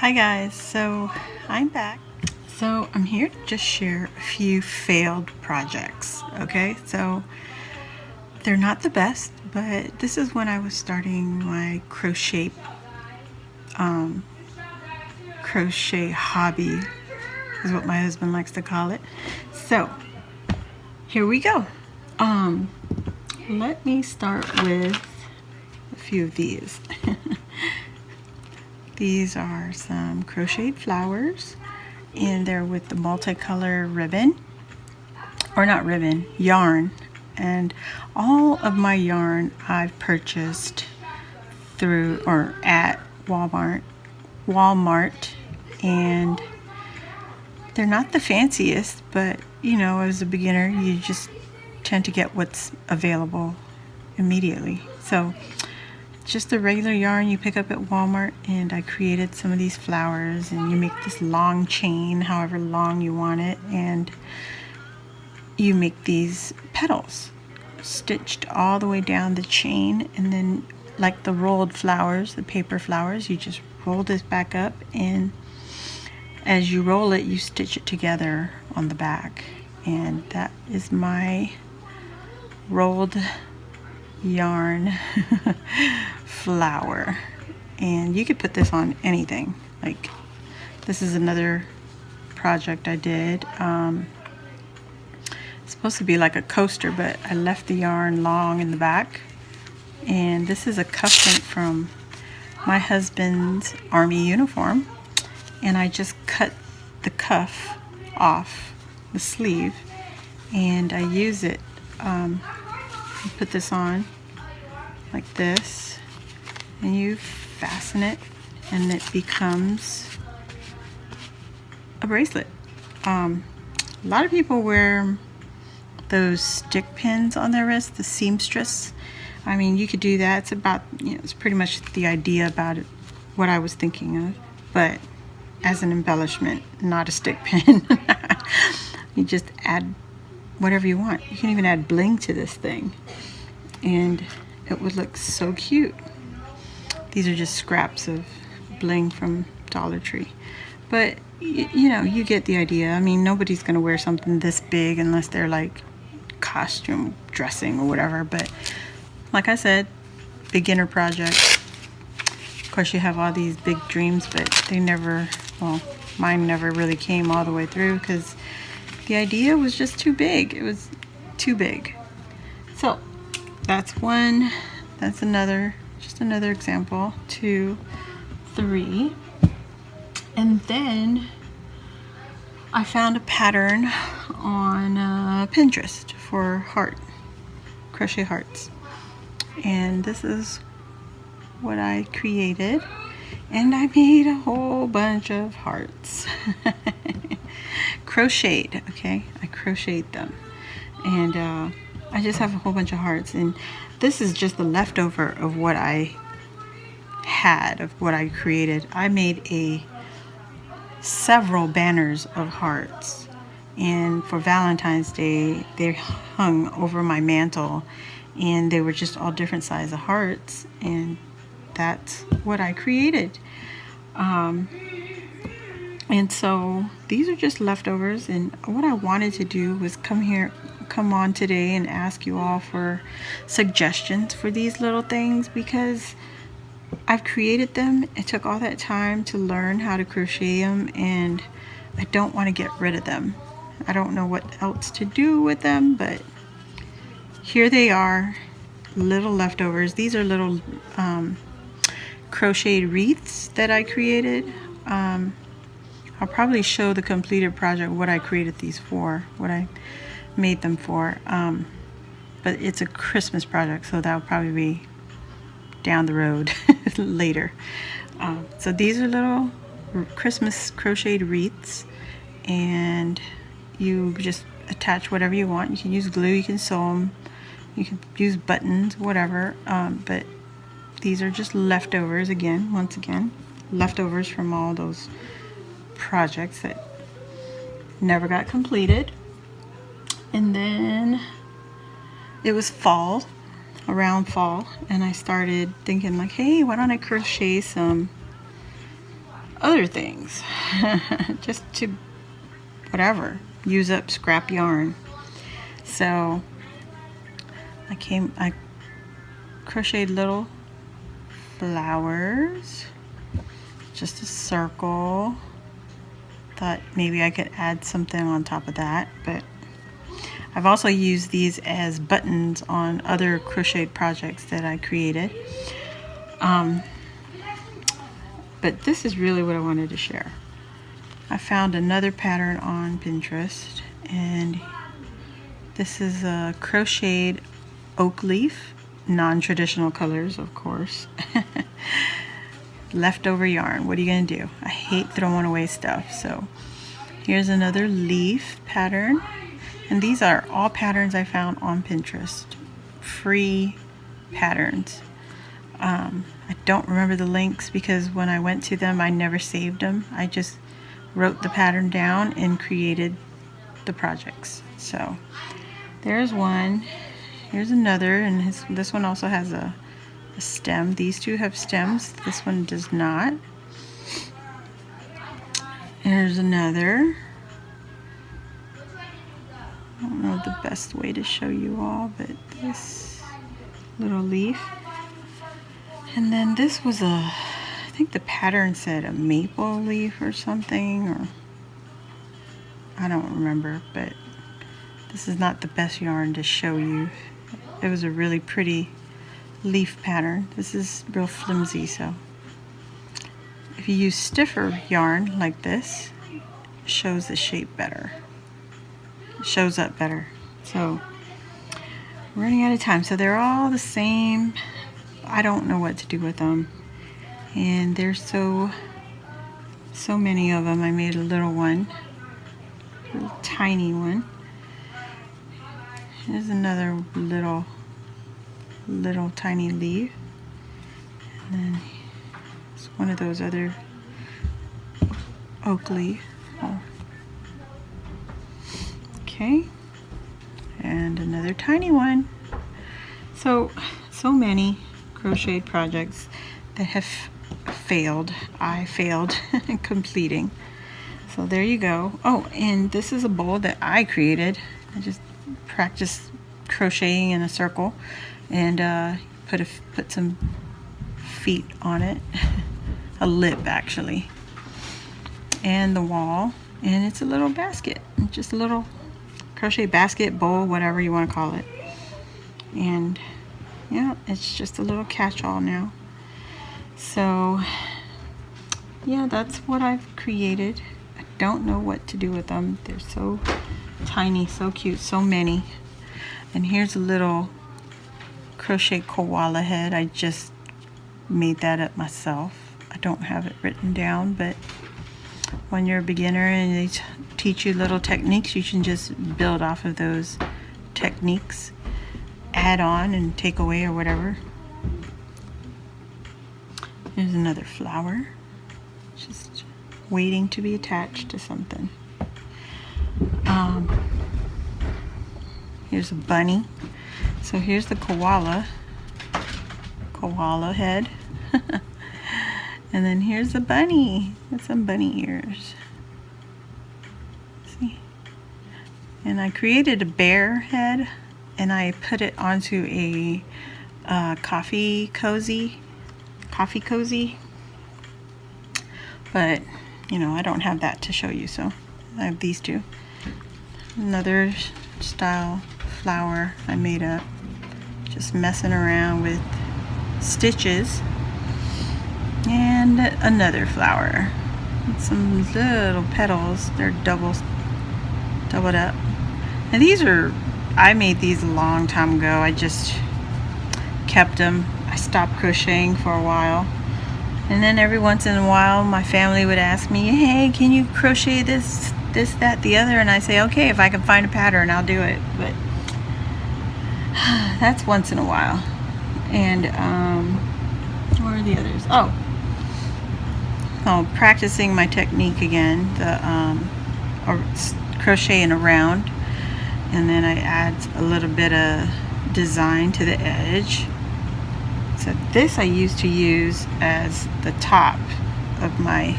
Hi guys, so I'm back. So I'm here to just share a few failed projects. Okay, so they're not the best, but this is when I was starting my crochet hobby, is what my husband likes to call it. So here we go. Let me start with a few of these. These are some crocheted flowers, and they're with the multicolor ribbon, or not ribbon, yarn. And all of my yarn I've purchased through or at Walmart, and they're not the fanciest, but as a beginner, you just tend to get what's available immediately. So just the regular yarn you pick up at Walmart, and I created some of these flowers, and you make this long chain, however long you want it, and you make these petals stitched all the way down the chain, and then like the rolled flowers, the paper flowers, you just roll this back up, and as you roll it, you stitch it together on the back. And that is my rolled yarn flower, and you could put this on anything. Like, this is another project I did. It's supposed to be like a coaster, but I left the yarn long in the back, and this is a cuff link from my husband's army uniform, and I just cut the cuff off the sleeve, and I use it. You put this on like this, and you fasten it, and it becomes a bracelet. A lot of people wear those stick pins on their wrist, the seamstress. I mean, you could do that. It's about, it's pretty much the idea about it, what I was thinking of, but as an embellishment, not a stick pin. You just add whatever you want. You can even add bling to this thing, and it would look so cute. These are just scraps of bling from Dollar Tree, but you get the idea. I mean, nobody's gonna wear something this big unless they're like costume dressing or whatever, but like I said, beginner project. Of course, you have all these big dreams, but they never, well, mine never really came all the way through because the idea was just too big. It was too big. So that's one. That's another. Just another example. 2, 3. And then I found a pattern on Pinterest for crochet hearts. And this is what I created. And I made a whole bunch of hearts. Crocheted, okay? I crocheted them. And I just have a whole bunch of hearts. And this is just the leftover of what I had, of what I created. I made several banners of hearts. And for Valentine's Day, they hung over my mantle. And they were just all different sizes of hearts. And that's what I created. And so these are just leftovers, and what I wanted to do was come on today and ask you all for suggestions for these little things, because I've created them. It took all that time to learn how to crochet them, and I don't want to get rid of them. I don't know what else to do with them, but here they are, little leftovers. These are little crocheted wreaths that I created. I'll probably show the completed project, what I created these for, what I made them for. But it's a Christmas project, so that'll probably be down the road later. So these are little Christmas crocheted wreaths, and you just attach whatever you want. You can use glue, you can sew them, you can use buttons, whatever. But these are just leftovers, once again, leftovers from all those projects that never got completed. And then it was around fall, and I started thinking like, hey, why don't I crochet some other things. Just to whatever, use up scrap yarn. So I crocheted little flowers, just a circle. Thought maybe I could add something on top of that, but I've also used these as buttons on other crocheted projects that I created. But this is really what I wanted to share. I found another pattern on Pinterest, and this is a crocheted oak leaf, non-traditional colors, of course. Leftover yarn. What are you gonna do? I hate throwing away stuff. So here's another leaf pattern, and these are all patterns I found on Pinterest, free patterns. I don't remember the links because when I went to them I never saved them. I just wrote the pattern down and created the projects. So there's one. Here's another, and this one also has a stem. These two have stems. This one does not. Here's another. I don't know the best way to show you all, but this little leaf. And then this was I think the pattern said a maple leaf or something, or I don't remember, but this is not the best yarn to show you. It was a really pretty leaf pattern. This is real flimsy, so if you use stiffer yarn like this, it shows the shape better. It shows up better. So we're running out of time. So they're all the same. I don't know what to do with them, and there's so many of them. I made a little one, a little tiny one. Here's another little tiny leaf, and then it's one of those other oak leaf. Oh. Okay, and another tiny one. So many crochet projects that have failed. I failed in completing. So there you go. Oh, and this is a bowl that I created. I just practiced crocheting in a circle and put some feet on it. A lip actually. And the wall. And it's a little basket. Just a little crochet basket, bowl, whatever you want to call it. And yeah, it's just a little catch-all now. So yeah, that's what I've created. I don't know what to do with them. They're so tiny, so cute, so many. And here's a little crochet koala head. I just made that up myself. I don't have it written down, but when you're a beginner and they teach you little techniques, you can just build off of those techniques, add on and take away or whatever. There's another flower, just waiting to be attached to something. Here's a bunny. So here's the koala head. And then here's a bunny with some bunny ears. See? And I created a bear head, and I put it onto a coffee cozy. But you know, I don't have that to show you, so I have these two. Another style flower I made up, just messing around with stitches. And another flower with some little petals. They're doubled up. And these I made these a long time ago. I just kept them. I stopped crocheting for a while, and then every once in a while my family would ask me, hey, can you crochet this, that, the other? And I say, okay, if I can find a pattern I'll do it. But that's once in a while. And where are the others? Practicing my technique again, or crocheting around, and then I add a little bit of design to the edge. So this I used to use as the top of my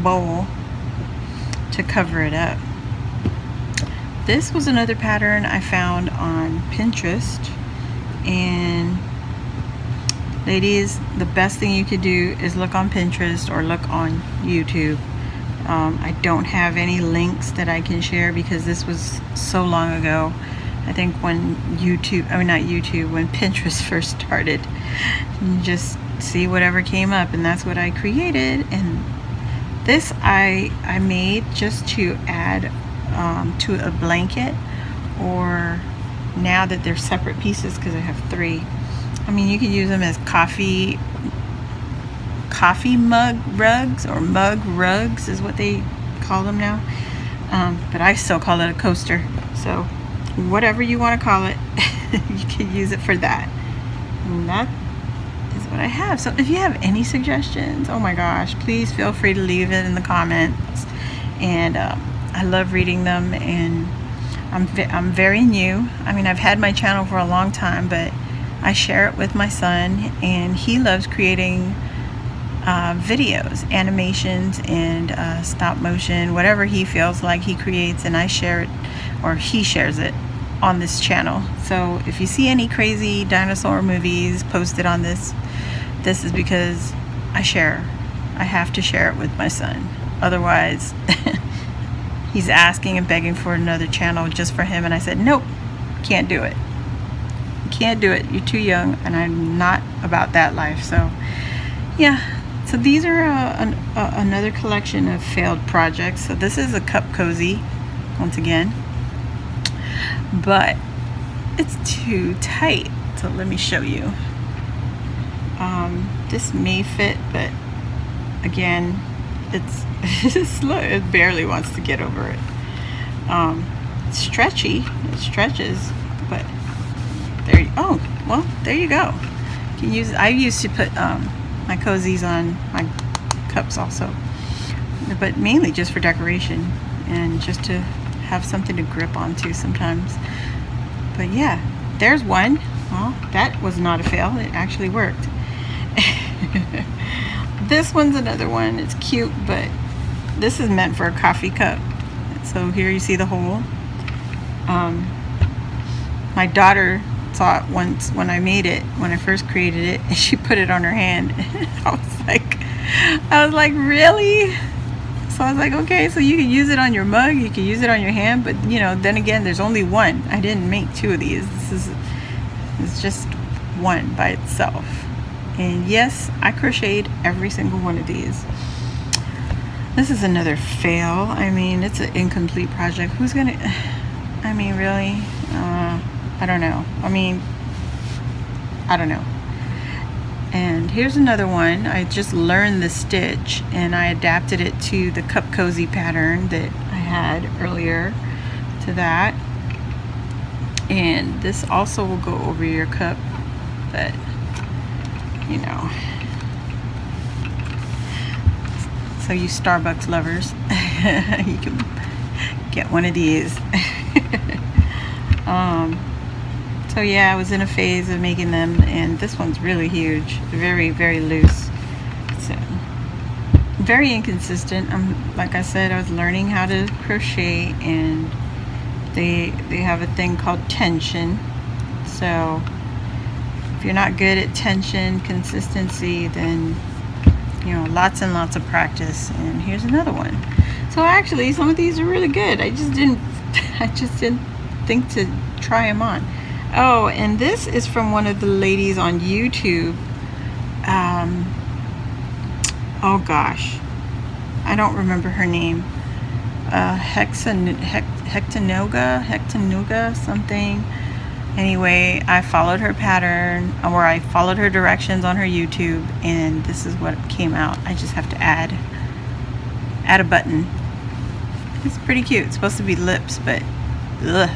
bowl to cover it up. This was another pattern I found on Pinterest, and ladies, the best thing you could do is look on Pinterest or look on YouTube. I don't have any links that I can share because this was so long ago. I think when when Pinterest first started, you just see whatever came up, and that's what I created. And this I made just to add to a blanket, or now that they're separate pieces because I have 3. I mean, you can use them as coffee mug rugs, or mug rugs is what they call them now. But I still call it a coaster. So whatever you want to call it, you can use it for that. And that is what I have. So if you have any suggestions, oh my gosh, please feel free to leave it in the comments. And I love reading them, and I'm very new. I mean, I've had my channel for a long time, but I share it with my son, and he loves creating videos, animations, and stop motion, whatever he feels like he creates, and I share it, or he shares it on this channel. So if you see any crazy dinosaur movies posted on this is because I have to share it with my son. Otherwise he's asking and begging for another channel just for him, and I said nope, can't do it. Can't do it. You're too young, and I'm not about that life. So yeah, so these are another collection of failed projects. So this is a cup cozy once again, but it's too tight, so let me show you. This may fit, but again, it's slow. It barely wants to get over it. It's stretchy, it stretches, but there. Oh well, there you go. You can use. I used to put my cozies on my cups also, but mainly just for decoration and just to have something to grip onto sometimes. But yeah, there's one. Well, that was not a fail. It actually worked. This one's another one. It's cute, but this is meant for a coffee cup. So here you see the hole. My daughter saw it once when I made it, when I first created it, and she put it on her hand. I was like, really? So I was like, okay, so you can use it on your mug, you can use it on your hand, but you know, then again, there's only one. I didn't make 2 of these. It's just one by itself. And yes, I crocheted every single one of these. This is another fail. I mean, it's an incomplete project. Who's gonna, I mean, really? I don't know. I don't know. And here's another one. I just learned the stitch, and I adapted it to the cup cozy pattern that I had earlier to that. And this also will go over your cup, but you know. So you Starbucks lovers, you can get one of these. So yeah, I was in a phase of making them, and this one's really huge, very, very loose. So very inconsistent. Like I said, I was learning how to crochet, and they have a thing called tension. So if you're not good at tension, consistency, then you know, lots and lots of practice. And here's another one. So actually, some of these are really good. I just didn't think to try them on. Oh, and this is from one of the ladies on YouTube. Oh gosh, I don't remember her name. Hectanuga something. Anyway, I followed her pattern, or I followed her directions on her YouTube, and this is what came out. I just have to add a button. It's pretty cute. It's supposed to be lips, but ugh,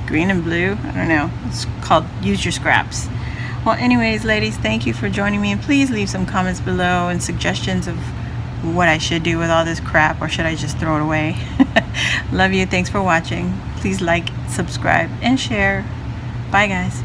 green and blue. I don't know. It's called Use Your Scraps. Well, anyways, ladies, thank you for joining me, and please leave some comments below and suggestions of what I should do with all this crap, or should I just throw it away. Love you. Thanks for watching. Please like, subscribe, and share. Bye, guys.